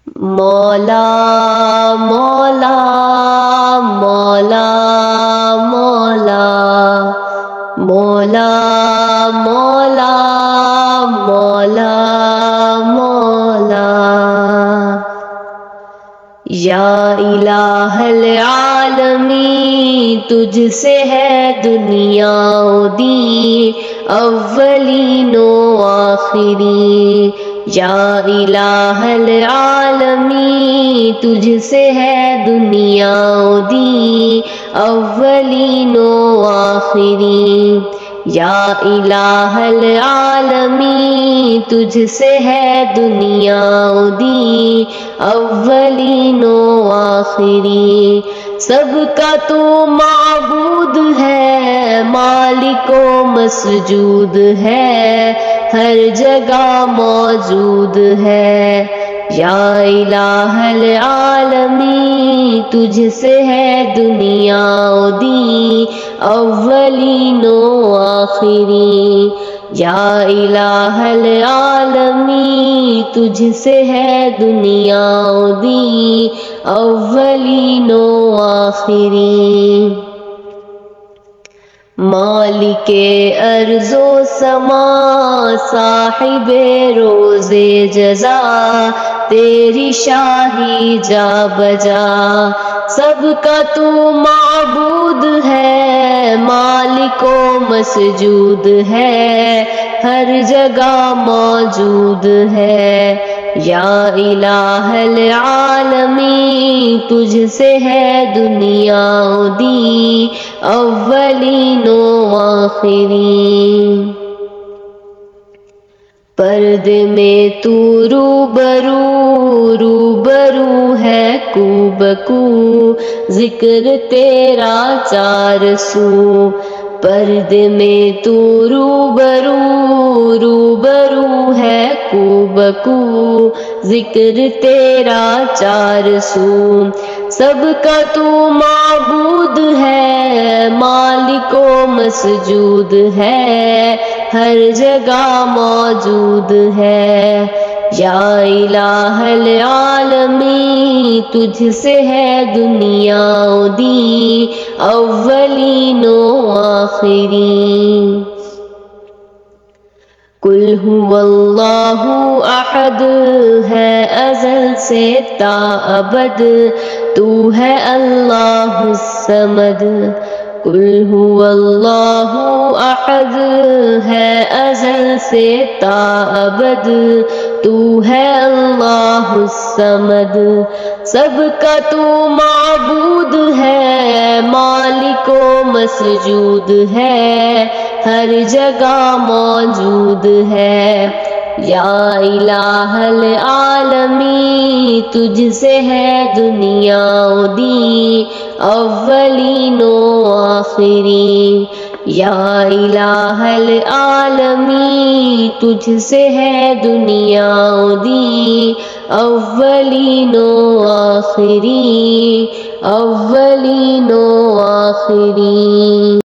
مولا مولا مولا مولا مولا مولا مولا مولا یا الہ العالمین تجھ سے ہے دنیا و دین اولین و آخرین یا الہ العالمین تجھ سے ہے دنیا و دین اولین و آخرین یا الہ العالمین تجھ سے ہے دنیا و دین اولین و آخرین سب کا تو معبود ہے مالک و مسجود ہے ہر جگہ موجود ہے یا الہ العالمین تجھ سے ہے دنیا و دین اولین و آخرین یا الہ العالمین تجھ سے ہے دنیا و دین اولین و آخرین مالک ارض و سما صاحب روز جزا تیری شاہی جا بجا سب کا تو معبود ہے مالک و مسجود ہے ہر جگہ موجود ہے یا الہ العالمین تجھ سے ہے دنیا و دین اولین و آخرین پردے میں تو روبرو ہے کو بکو ذکر تیرا چار سو پردے میں تو روبرو ہے کو بکو ذکر تیرا چار سو سب کا تو معبود ہے مالک و مسجود ہے ہر جگہ موجود ہے یا الہ العالمین تجھ سے ہے دنیا و دین اولین و آخرین قل هو اللہ احد ہے ازل سے تا ابد تو ہے اللہ الصمد قل هو اللہ احد ہے ازل سے تا ابد تو ہے اللہ الصمد سب کا تو معبود ہے مالک و مسجود ہے ہر جگہ موجود ہے یا الہ العالمین تجھ سے ہے دنیا و دین اولین و آخرین یا الہ العالمین تجھ سے ہے دنیا و دین اولین و آخرین اولین و آخرین